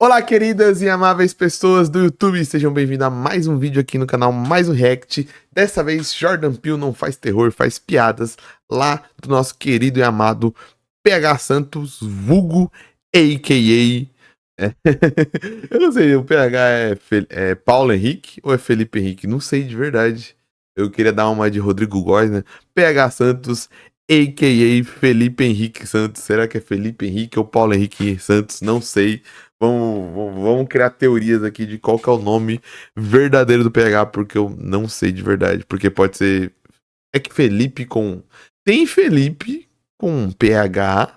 Olá, queridas e amáveis pessoas do YouTube, sejam bem-vindos a mais um vídeo aqui no canal, mais um react. Dessa vez, Jordan Peele não faz terror, faz piadas lá do nosso querido e amado PH Santos, vulgo, a.k.a. Eu não sei, o PH é Paulo Henrique ou é Felipe Henrique? Não sei de verdade. Eu queria dar uma de Rodrigo Góes, né? PH Santos, a.k.a. Felipe Henrique Santos. Será que é Felipe Henrique ou Paulo Henrique Santos? Não sei. Vamos criar teorias aqui de qual que é o nome verdadeiro do PH, porque eu não sei de verdade. Porque pode ser. É que Felipe com. Tem Felipe com PH,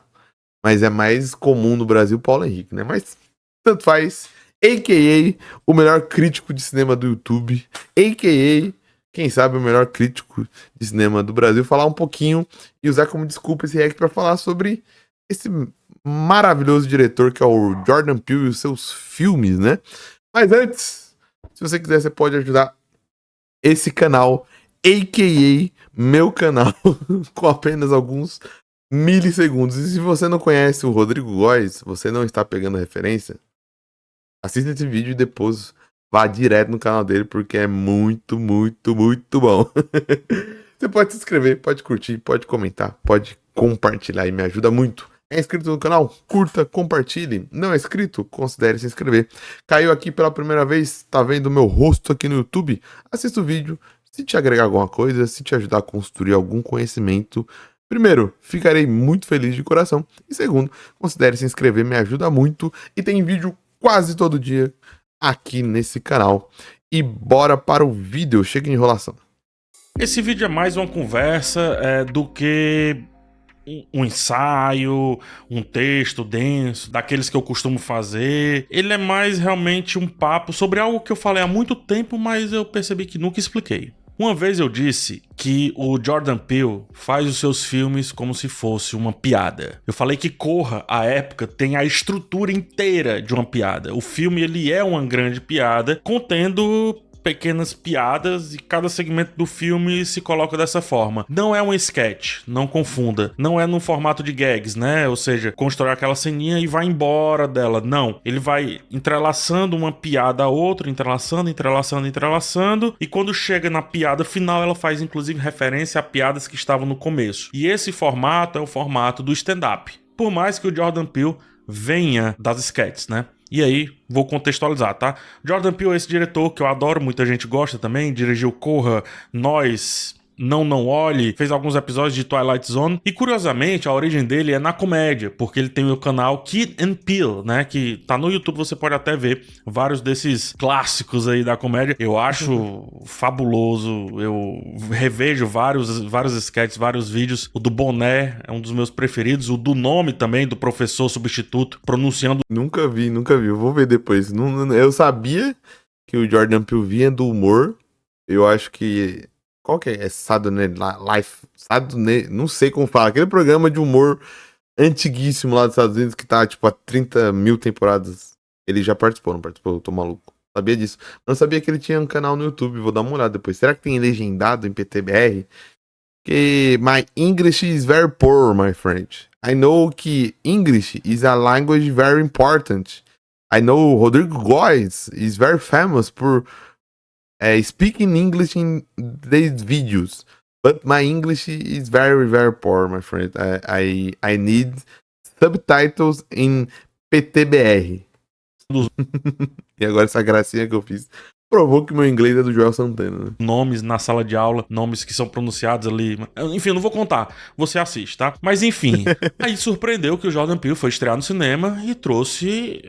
mas é mais comum no Brasil Paulo Henrique, né? Mas tanto faz. A.k.a. o melhor crítico de cinema do YouTube. A.k.a. quem sabe o melhor crítico de cinema do Brasil. Falar um pouquinho e usar como desculpa esse react para falar sobre esse maravilhoso diretor que é o Jordan Peele e os seus filmes, né? Mas antes, se você quiser, você pode ajudar esse canal, a.k.a. meu canal, com apenas alguns milissegundos. E se você não conhece o Rodrigo Góes, você não está pegando referência, assista esse vídeo e depois vá direto no canal dele, porque é muito, muito, muito bom. Você pode se inscrever, pode curtir, pode comentar, pode compartilhar e me ajuda muito. É inscrito no canal? Curta, compartilhe. Não é inscrito? Considere se inscrever. Caiu aqui pela primeira vez, tá vendo meu rosto aqui no YouTube? Assista o vídeo. Se te agregar alguma coisa, se te ajudar a construir algum conhecimento, primeiro, ficarei muito feliz de coração. E segundo, considere se inscrever, me ajuda muito. E tem vídeo quase todo dia aqui nesse canal. E bora para o vídeo, chega de enrolação. Esse vídeo é mais uma conversa do que um ensaio, um texto denso, daqueles que eu costumo fazer. Ele é mais realmente um papo sobre algo que eu falei há muito tempo, mas eu percebi que nunca expliquei. Uma vez eu disse que o Jordan Peele faz os seus filmes como se fosse uma piada. Eu falei que Corra, à época, tem a estrutura inteira de uma piada. O filme, ele é uma grande piada, contendo pequenas piadas e cada segmento do filme se coloca dessa forma. Não é um sketch, não confunda. Não é no formato de gags, né? Ou seja, constrói aquela ceninha e vai embora dela. Não. Ele vai entrelaçando uma piada a outra, entrelaçando, e quando chega na piada final, ela faz inclusive referência a piadas que estavam no começo. E esse formato é o formato do stand-up. Por mais que o Jordan Peele venha das sketches, né? E aí, vou contextualizar, tá? Jordan Peele é esse diretor que eu adoro, muita gente gosta também, dirigiu Corra, Nós, Não Olhe, fez alguns episódios de Twilight Zone, e curiosamente a origem dele é na comédia, porque ele tem o canal Key and Peele, né, que tá no YouTube, você pode até ver vários desses clássicos aí da comédia. Eu acho fabuloso, eu revejo vários sketches, vários vídeos. O do Boné é um dos meus preferidos, o do nome também, do professor substituto, pronunciando. Nunca vi, eu vou ver depois. Eu sabia que o Jordan Peele vinha do humor. Eu acho que... Qual que é? É Saturday Night Live? Saturday... Não sei como fala. Aquele programa de humor antiguíssimo lá dos Estados Unidos que tá, tipo, há 30 mil temporadas. Ele já participou, não participou? Eu tô maluco. Sabia disso. Não sabia que ele tinha um canal no YouTube. Vou dar uma olhada depois. Será que tem legendado em PTBR? Que my English is very poor, my friend. I know que English is a language very important. I know Rodrigo Góes is very famous for speaking English in these videos. But my English is very, very poor, my friend. I need subtitles in PTBR. E agora essa gracinha que eu fiz provou que meu inglês é do Joel Santana, né? Nomes na sala de aula, nomes que são pronunciados ali. Enfim, eu não vou contar. Você assiste, tá? Mas enfim, aí surpreendeu que o Jordan Peele foi estrear no cinema e trouxe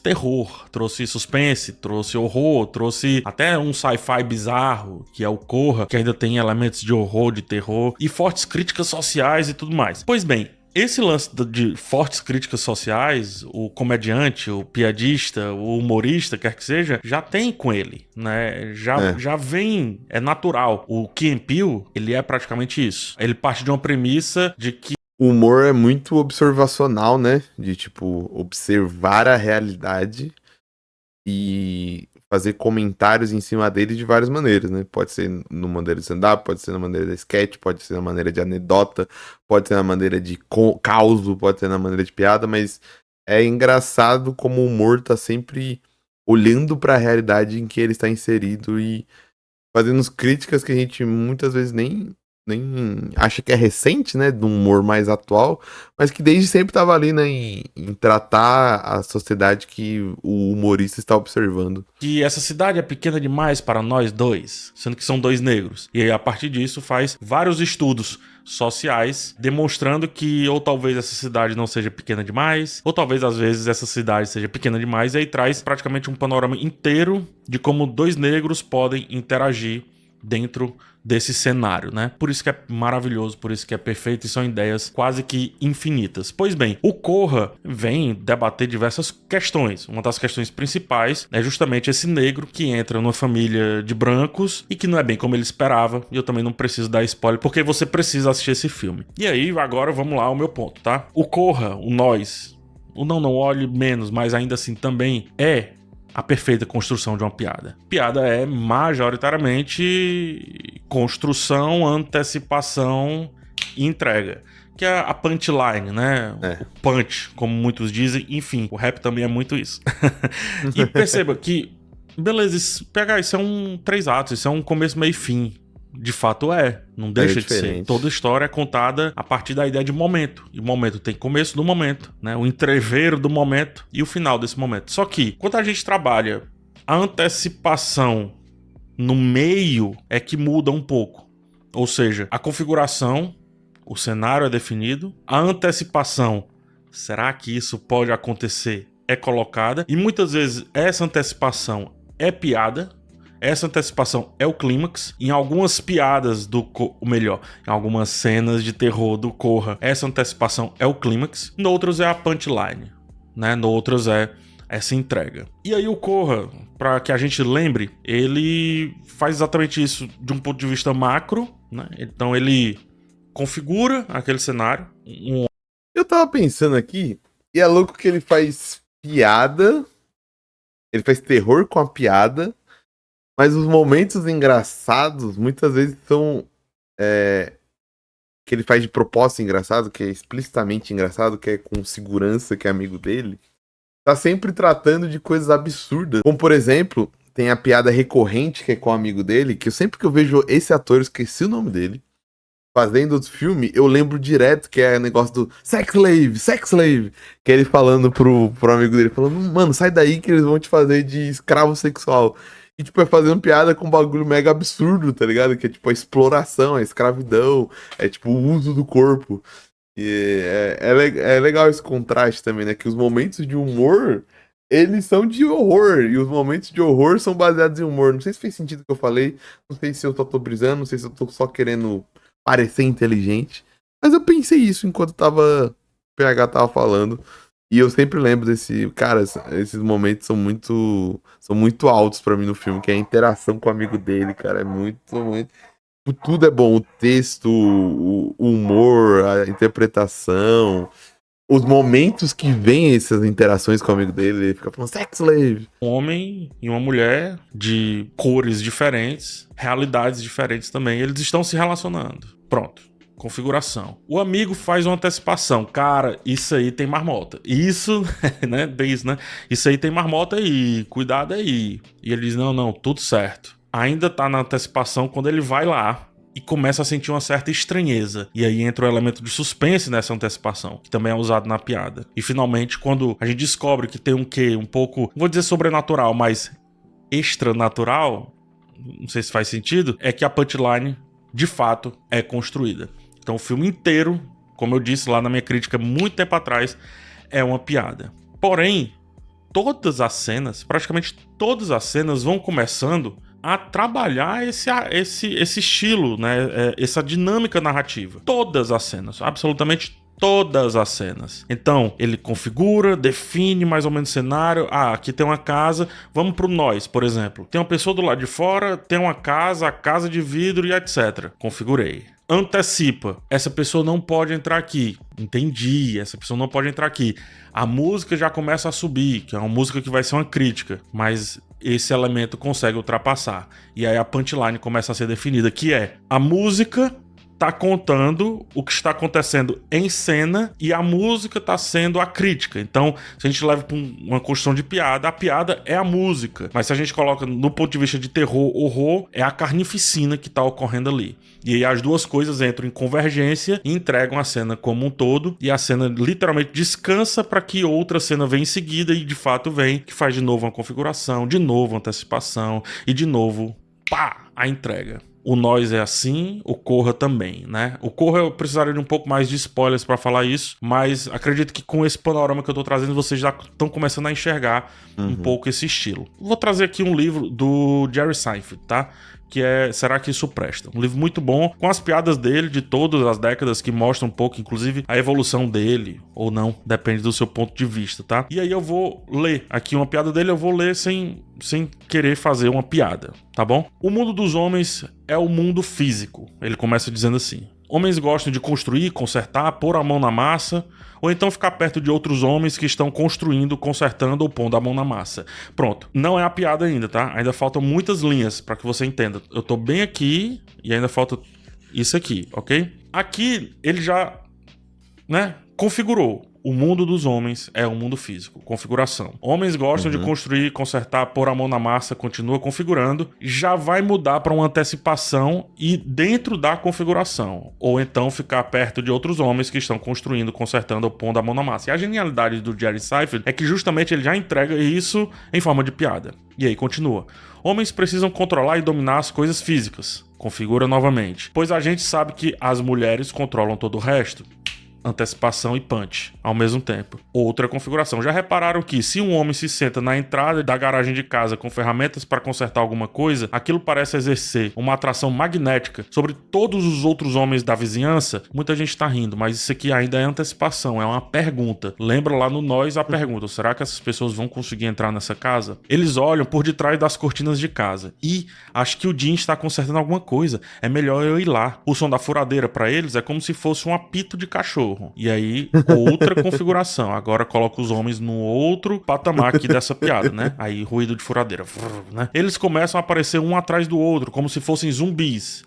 terror, trouxe suspense, trouxe horror, trouxe até um sci-fi bizarro, que é o Corra, que ainda tem elementos de horror, de terror, e fortes críticas sociais e tudo mais. Pois bem, esse lance de fortes críticas sociais, o comediante, o piadista, o humorista, quer que seja, já tem com ele, né? Já vem, é natural. O Key and Peele, ele é praticamente isso. Ele parte de uma premissa de que o humor é muito observacional, né? De, tipo, observar a realidade e fazer comentários em cima dele de várias maneiras, né? Pode ser numa maneira de stand-up, pode ser na maneira de sketch, pode ser na maneira de anedota, pode ser na maneira de causo, pode ser na maneira de piada, mas é engraçado como o humor tá sempre olhando pra realidade em que ele está inserido e fazendo críticas que a gente muitas vezes nem acha que é recente, né, do humor mais atual, mas que desde sempre estava ali, né, em tratar a sociedade que o humorista está observando. Que essa cidade é pequena demais para nós dois, sendo que são dois negros. E aí, a partir disso, faz vários estudos sociais demonstrando que ou talvez essa cidade não seja pequena demais, ou talvez às vezes essa cidade seja pequena demais, e aí traz praticamente um panorama inteiro de como dois negros podem interagir dentro desse cenário, né? Por isso que é maravilhoso, por isso que é perfeito, e são ideias quase que infinitas. Pois bem, o Corra vem debater diversas questões. Uma das questões principais é justamente esse negro que entra numa família de brancos e que não é bem como ele esperava, e eu também não preciso dar spoiler, porque você precisa assistir esse filme. E aí, agora vamos lá ao meu ponto, tá? O Corra, o Nós, o Não Olhe Menos, mas ainda assim também é a perfeita construção de uma piada. Piada é majoritariamente construção, antecipação e entrega. Que é a punchline, né? O punch, como muitos dizem. Enfim, o rap também é muito isso. E perceba que, beleza, isso é um 3 atos, isso é um começo, meio e fim. De fato é, não deixa de ser. Toda história é contada a partir da ideia de momento. E o momento tem começo do momento, né? O entreveiro do momento e o final desse momento. Só que, quando a gente trabalha a antecipação no meio, é que muda um pouco. Ou seja, a configuração, o cenário é definido, a antecipação, será que isso pode acontecer? É colocada. E muitas vezes essa antecipação é piada. Essa antecipação é o clímax. Em algumas piadas em algumas cenas de terror do Corra, essa antecipação é o clímax. Noutros é a punchline, né? Noutros é essa entrega. E aí o Corra, para que a gente lembre, ele faz exatamente isso de um ponto de vista macro, né? Então ele configura aquele cenário. Eu tava pensando aqui, e é louco que ele faz piada, ele faz terror com a piada, mas os momentos engraçados, muitas vezes são que ele faz de propósito engraçado, que é explicitamente engraçado, que é com segurança, que é amigo dele, tá sempre tratando de coisas absurdas. Como, por exemplo, tem a piada recorrente, que é com o amigo dele, que sempre que eu vejo esse ator, eu esqueci o nome dele, fazendo outro filme, eu lembro direto que é o negócio do sex slave, que é ele falando pro amigo dele, falando, mano, sai daí que eles vão te fazer de escravo sexual. E, tipo, é fazendo piada com um bagulho mega absurdo, tá ligado? Que é, tipo, a exploração, a escravidão, é, tipo, o uso do corpo. E é legal esse contraste também, né? Que os momentos de humor, eles são de horror. E os momentos de horror são baseados em humor. Não sei se fez sentido o que eu falei. Não sei se eu só tô brisando. Não sei se eu tô só querendo parecer inteligente. Mas eu pensei isso enquanto o PH tava falando. E eu sempre lembro desse... Cara, esses momentos são muito altos pra mim no filme. Que é a interação com o amigo dele, cara. É muito... Tudo é bom. O texto, o humor, a interpretação... Os momentos que vem essas interações com o amigo dele, ele fica falando sex slave. Um homem e uma mulher de cores diferentes, realidades diferentes também, eles estão se relacionando. Pronto. Configuração. O amigo faz uma antecipação. Cara, isso aí tem marmota. Isso, né? Diz, né? Isso aí tem marmota aí. Cuidado aí. E ele diz, não, tudo certo. Ainda tá na antecipação quando ele vai lá e começa a sentir uma certa estranheza. E aí entra o elemento de suspense nessa antecipação, que também é usado na piada. E finalmente, quando a gente descobre que tem um quê? Um pouco, não vou dizer sobrenatural, mas extranatural, não sei se faz sentido, é que a punchline, de fato, é construída. Então o filme inteiro, como eu disse lá na minha crítica muito tempo atrás, é uma piada. Porém, todas as cenas, praticamente todas as cenas vão começando a trabalhar esse estilo, né? Essa dinâmica narrativa. Todas as cenas, absolutamente todas as cenas. Então, ele configura, define mais ou menos o cenário. Ah, aqui tem uma casa, vamos pro nós, por exemplo. Tem uma pessoa do lado de fora, tem uma casa, a casa de vidro e etc. Configurei. Antecipa. Essa pessoa não pode entrar aqui. Entendi, essa pessoa não pode entrar aqui. A música já começa a subir, que é uma música que vai ser uma crítica, mas esse elemento consegue ultrapassar. E aí a punchline começa a ser definida, que é a música tá contando o que está acontecendo em cena e a música tá sendo a crítica. Então, se a gente leva pra uma construção de piada, a piada é a música. Mas se a gente coloca no ponto de vista de terror, horror, é a carnificina que tá ocorrendo ali. E aí as duas coisas entram em convergência e entregam a cena como um todo, e a cena literalmente descansa para que outra cena venha em seguida, e de fato vem, que faz de novo uma configuração, de novo uma antecipação, e de novo, pá, a entrega. O Nós é assim, o Corra também, né? O Corra eu precisaria de um pouco mais de spoilers pra falar isso, mas acredito que com esse panorama que eu tô trazendo, vocês já estão começando a enxergar um pouco esse estilo. Vou trazer aqui um livro do Jerry Seinfeld, tá? Que é Será que Isso Presta? Um livro muito bom, com as piadas dele de todas as décadas, que mostram um pouco, inclusive, a evolução dele, ou não, depende do seu ponto de vista, tá? E aí eu vou ler aqui uma piada dele, eu vou ler sem querer fazer uma piada, tá bom? O mundo dos homens é o mundo físico. Ele começa dizendo assim: homens gostam de construir, consertar, pôr a mão na massa, ou então ficar perto de outros homens que estão construindo, consertando ou pondo a mão na massa. Pronto. Não é a piada ainda, tá? Ainda faltam muitas linhas para que você entenda. Eu tô bem aqui e ainda falta isso aqui, ok? Aqui ele já, né, configurou. O mundo dos homens é um mundo físico. Configuração. Homens gostam de construir, consertar, pôr a mão na massa, continua configurando. Já vai mudar para uma antecipação e dentro da configuração. Ou então ficar perto de outros homens que estão construindo, consertando ou pondo a mão na massa. E a genialidade do Jerry Seinfeld é que justamente ele já entrega isso em forma de piada. E aí continua. Homens precisam controlar e dominar as coisas físicas. Configura novamente. Pois a gente sabe que as mulheres controlam todo o resto. Antecipação e punch ao mesmo tempo. Outra configuração. Já repararam que se um homem se senta na entrada da garagem de casa com ferramentas para consertar alguma coisa, aquilo parece exercer uma atração magnética sobre todos os outros homens da vizinhança? Muita gente tá rindo, mas isso aqui ainda é antecipação, é uma pergunta. Lembra lá no Nós a pergunta: será que essas pessoas vão conseguir entrar nessa casa? Eles olham por detrás das cortinas de casa e acho que o Jim está consertando alguma coisa, é melhor eu ir lá. O som da furadeira para eles é como se fosse um apito de cachorro. E aí, outra configuração. Agora coloca os homens no outro patamar aqui dessa piada, né? Aí, ruído de furadeira, né? Eles começam a aparecer um atrás do outro, como se fossem zumbis.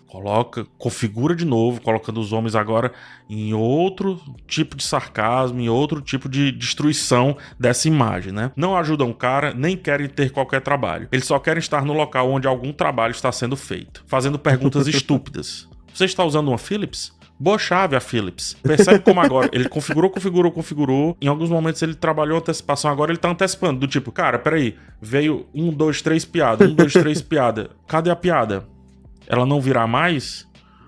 Configura de novo, colocando os homens agora em outro tipo de sarcasmo, em outro tipo de destruição dessa imagem, né? Não ajudam o cara, nem querem ter qualquer trabalho. Eles só querem estar no local onde algum trabalho está sendo feito, fazendo perguntas estúpidas. Você está usando uma Philips? Boa chave a Philips. Percebe como agora ele configurou. Em alguns momentos ele trabalhou antecipação, agora ele tá antecipando. Do tipo, cara, peraí, veio 1, 2, 3 piada, 1, 2, 3 piada. Cadê a piada? Ela não virá mais?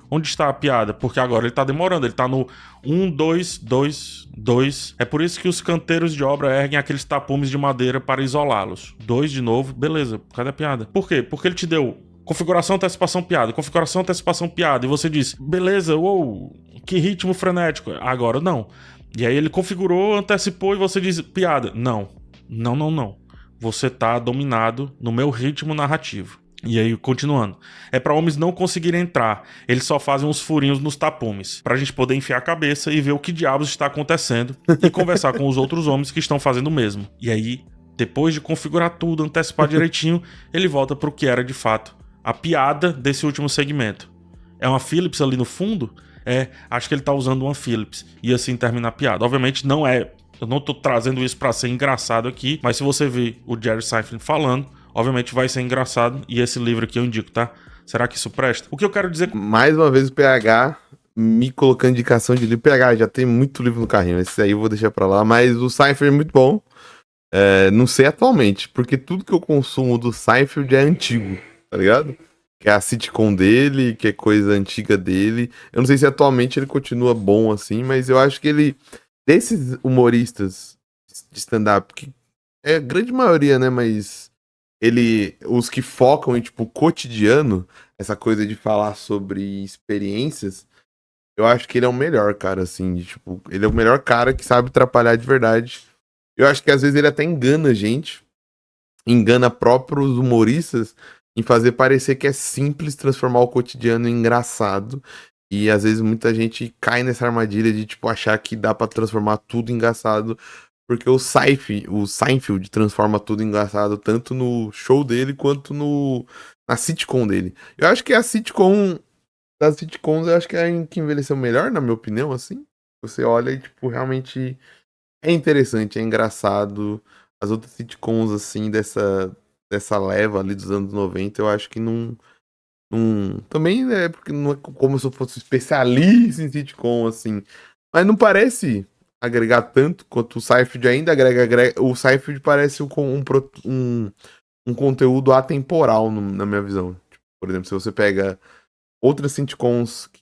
Onde está a piada? Porque agora ele tá demorando, ele tá no 1, 2, 2, 2. É por isso que os canteiros de obra erguem aqueles tapumes de madeira para isolá-los. 2 de novo, beleza, cadê a piada? Por quê? Porque ele te deu configuração, antecipação, piada. Configuração, antecipação, piada. E você diz, beleza, uou, que ritmo frenético. Agora não. E aí ele configurou, antecipou e você diz, piada. Não. Não. Você tá dominado no meu ritmo narrativo. E aí, continuando. É pra homens não conseguirem entrar. Eles só fazem uns furinhos nos tapumes. Pra gente poder enfiar a cabeça e ver o que diabos está acontecendo. E conversar com os outros homens que estão fazendo o mesmo. E aí, depois de configurar tudo, antecipar direitinho, ele volta pro que era de fato a piada desse último segmento. É uma Philips ali no fundo? Acho que ele tá usando uma Philips. E assim termina a piada. Obviamente não é... Eu não tô trazendo isso pra ser engraçado aqui, mas se você ver o Jerry Seinfeld falando, obviamente vai ser engraçado. E esse livro aqui eu indico, tá? Será que isso presta? O que eu quero dizer... Mais uma vez o PH me colocando indicação de livro. PH, já tem muito livro no carrinho. Esse aí eu vou deixar pra lá. Mas o Seinfeld é muito bom. Não sei atualmente, porque tudo que eu consumo do Seinfeld é antigo. Tá ligado? Que é a sitcom dele, que é coisa antiga dele. Eu não sei se atualmente ele continua bom assim, mas eu acho que ele... Desses humoristas de stand-up, que é a grande maioria, né? Mas os que focam em, tipo, cotidiano, essa coisa de falar sobre experiências, eu acho que ele é o melhor, cara, assim. Tipo, ele é o melhor cara que sabe atrapalhar de verdade. Eu acho que às vezes ele até engana a gente, engana próprios humoristas, em fazer parecer que é simples transformar o cotidiano em engraçado. E às vezes muita gente cai nessa armadilha de tipo achar que dá pra transformar tudo em engraçado, porque o Seinfeld transforma tudo em engraçado tanto no show dele quanto na sitcom dele. Eu acho que a sitcom das sitcoms, eu acho que é a que envelheceu melhor, na minha opinião, assim. Você olha e, tipo, realmente é interessante, é engraçado. As outras sitcoms, assim, dessa leva ali dos anos 90 eu acho que não. Também é porque não é como se eu fosse especialista em sitcom, assim. Mas não parece agregar tanto quanto o Seinfeld ainda agrega. O Seinfeld parece um conteúdo atemporal, na minha visão. Tipo, por exemplo, se você pega outras sitcoms que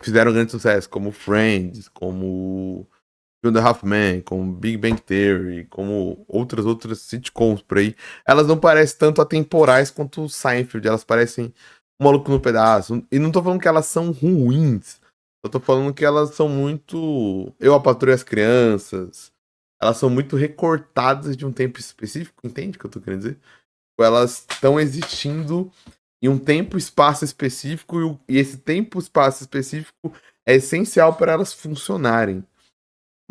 fizeram grande sucesso, como Friends, como Two and a Half Men, como Big Bang Theory, como outras sitcoms por aí, elas não parecem tanto atemporais quanto o Seinfeld, elas parecem um maluco no pedaço. E não tô falando que elas são ruins, eu tô falando que elas são muito. Eu, a Patroa e as Crianças, elas são muito recortadas de um tempo específico, entende o que eu tô querendo dizer? Elas estão existindo em um tempo e espaço específico, e esse tempo e espaço específico é essencial para elas funcionarem.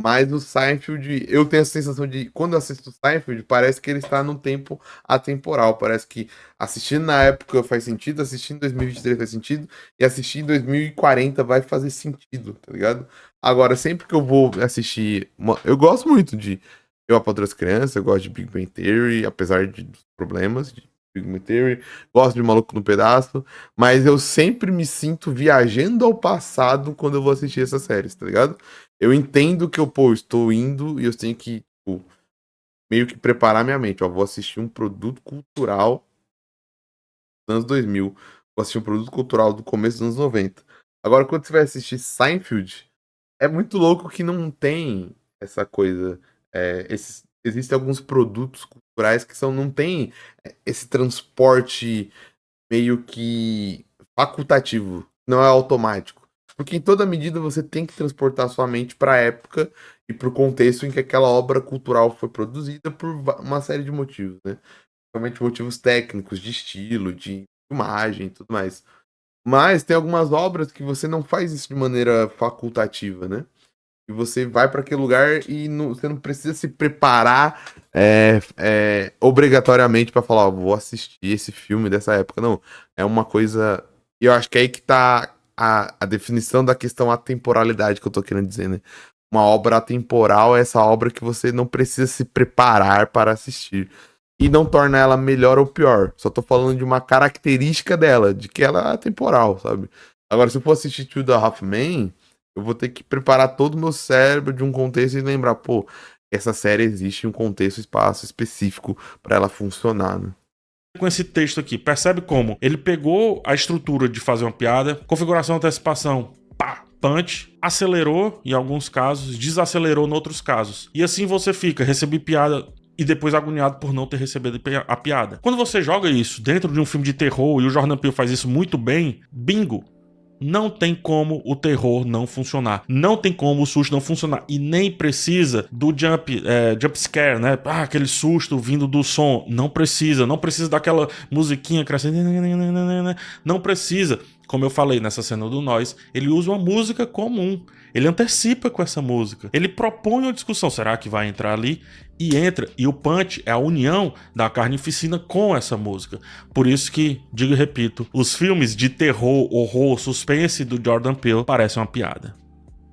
Mas o Seinfeld, eu tenho a sensação de, quando eu assisto o Seinfeld, parece que ele está num tempo atemporal. Parece que assistindo na época faz sentido, assistindo em 2023 faz sentido, e assistir em 2040 vai fazer sentido, tá ligado? Agora, sempre que eu vou assistir. Eu gosto muito de Eu, a Patroa das Crianças, eu gosto de Big Bang Theory, apesar dos problemas de Big Bang Theory, gosto de Maluco no Pedaço, mas eu sempre me sinto viajando ao passado quando eu vou assistir essas séries, tá ligado? Eu entendo que eu, pô, estou indo e eu tenho que, tipo, meio que preparar minha mente. Ó, vou assistir um produto cultural dos anos 2000. Vou assistir um produto cultural do começo dos anos 90. Agora, quando você vai assistir Seinfeld, é muito louco que não tem essa coisa. Existem alguns produtos culturais que não tem esse transporte meio que facultativo, não é automático. Porque em toda medida você tem que transportar sua mente para a época e para o contexto em que aquela obra cultural foi produzida por uma série de motivos, né? Principalmente motivos técnicos, de estilo, de filmagem e tudo mais. Mas tem algumas obras que você não faz isso de maneira facultativa, né? E você vai para aquele lugar e você não precisa se preparar obrigatoriamente para falar, ó, vou assistir esse filme dessa época. Não, é uma coisa. E eu acho que é aí que tá a definição da questão atemporalidade que eu tô querendo dizer, né? Uma obra atemporal é essa obra que você não precisa se preparar para assistir. E não torna ela melhor ou pior. Só tô falando de uma característica dela, de que ela é atemporal, sabe? Agora, se eu for assistir Two and a Half Men, eu vou ter que preparar todo o meu cérebro de um contexto e lembrar, pô, essa série existe em um contexto, espaço específico para ela funcionar, né? Com esse texto aqui, percebe como ele pegou a estrutura de fazer uma piada, configuração, antecipação, pá, punch, acelerou em alguns casos, desacelerou em outros casos. E assim você fica, recebi piada e depois agoniado por não ter recebido a piada. Quando você joga isso dentro de um filme de terror e o Jordan Peele faz isso muito bem, bingo! Não tem como o terror não funcionar. Não tem como o susto não funcionar. E nem precisa do jump scare, né? Ah, aquele susto vindo do som. Não precisa. Não precisa daquela musiquinha crescendo. Não precisa. Como eu falei nessa cena do Nós, ele usa uma música comum. Ele antecipa com essa música. Ele propõe uma discussão. Será que vai entrar ali? E entra. E o punch é a união da carnificina com essa música. Por isso que, digo e repito, os filmes de terror, horror, suspense do Jordan Peele parecem uma piada.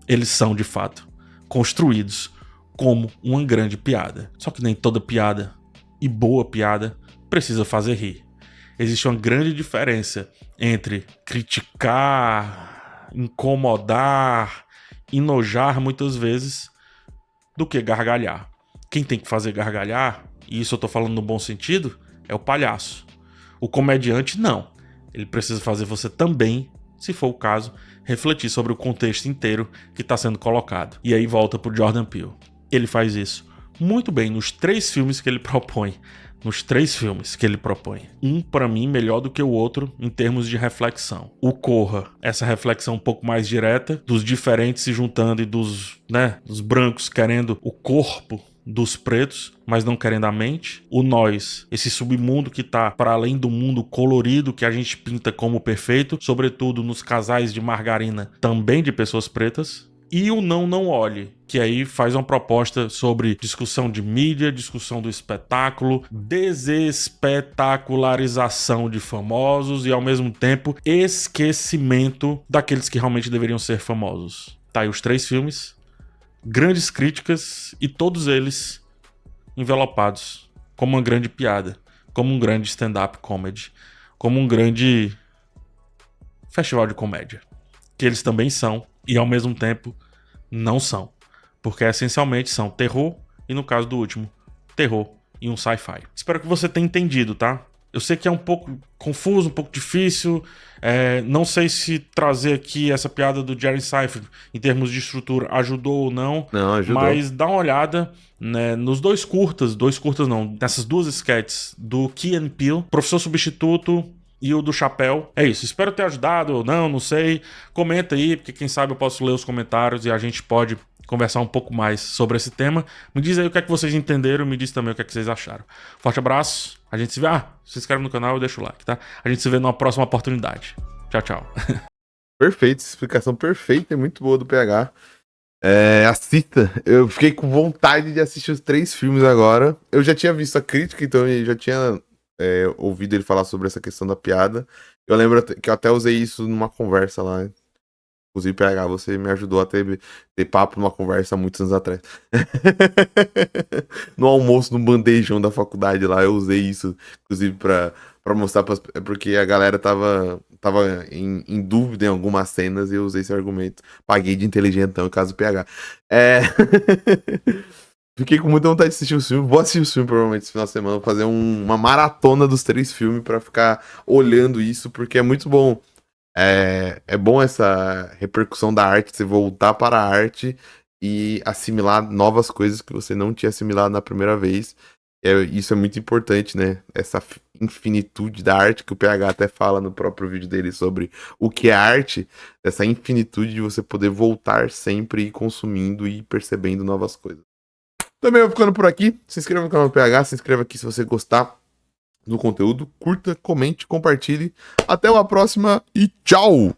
Eles são, de fato, construídos como uma grande piada. Só que nem toda piada, e boa piada, precisa fazer rir. Existe uma grande diferença entre criticar, incomodar, enojar muitas vezes, do que gargalhar. Quem tem que fazer gargalhar, e isso eu tô falando no bom sentido, é o palhaço. O comediante, não. Ele precisa fazer você também, se for o caso, refletir sobre o contexto inteiro que está sendo colocado. E aí volta pro Jordan Peele. Ele faz isso muito bem nos 3 filmes que ele propõe. Um, para mim, melhor do que o outro em termos de reflexão. O Corra, essa reflexão um pouco mais direta, dos diferentes se juntando e dos brancos querendo o corpo dos pretos, mas não querendo a mente. O Nós, esse submundo que tá para além do mundo colorido que a gente pinta como perfeito, sobretudo nos casais de margarina, também de pessoas pretas. e o Não Olhe, que aí faz uma proposta sobre discussão de mídia, discussão do espetáculo, desespetacularização de famosos e, ao mesmo tempo, esquecimento daqueles que realmente deveriam ser famosos. Tá aí os 3 filmes, grandes críticas e todos eles envelopados como uma grande piada, como um grande stand-up comedy, como um grande festival de comédia, que eles também são e, ao mesmo tempo, não são. Porque essencialmente são terror e, no caso do último, terror e um sci-fi. Espero que você tenha entendido, tá? Eu sei que é um pouco confuso, um pouco difícil. Não sei se trazer aqui essa piada do Jerry Seinfeld em termos de estrutura ajudou ou não. Não, ajudou. Mas dá uma olhada, né, nos dois curtas não, nessas 2 sketches do Key and Peele, Professor Substituto e o do Chapéu. É isso, espero ter ajudado ou não sei. Comenta aí, porque quem sabe eu posso ler os comentários e a gente pode conversar um pouco mais sobre esse tema. Me diz aí o que é que vocês entenderam, me diz também o que é que vocês acharam. Forte abraço, a gente se vê. Se inscreve no canal e deixa o like, tá? A gente se vê numa próxima oportunidade. Tchau, tchau. Perfeito, explicação perfeita e muito boa do PH. Assista, eu fiquei com vontade de assistir os 3 filmes agora. Eu já tinha visto a crítica, então eu já tinha ouvido ele falar sobre essa questão da piada. Eu lembro que eu até usei isso numa conversa lá. Inclusive, PH, você me ajudou a ter papo numa conversa há muitos anos atrás. No almoço, no bandejão da faculdade lá, eu usei isso, inclusive, pra mostrar porque a galera tava em dúvida em algumas cenas e eu usei esse argumento. Paguei de inteligentão, no caso do PH. Fiquei com muita vontade de assistir o filme. Vou assistir o filme provavelmente esse final de semana. Vou fazer uma maratona dos 3 filmes pra ficar olhando isso, porque é muito bom. É bom essa repercussão da arte, você voltar para a arte e assimilar novas coisas que você não tinha assimilado na primeira vez. Isso é muito importante, né? Essa infinitude da arte que o PH até fala no próprio vídeo dele sobre o que é arte, essa infinitude de você poder voltar sempre e consumindo e percebendo novas coisas. Também vou ficando por aqui. Se inscreva no canal do PH, se inscreva aqui se você gostar do conteúdo, curta, comente, compartilhe. Até uma próxima e tchau!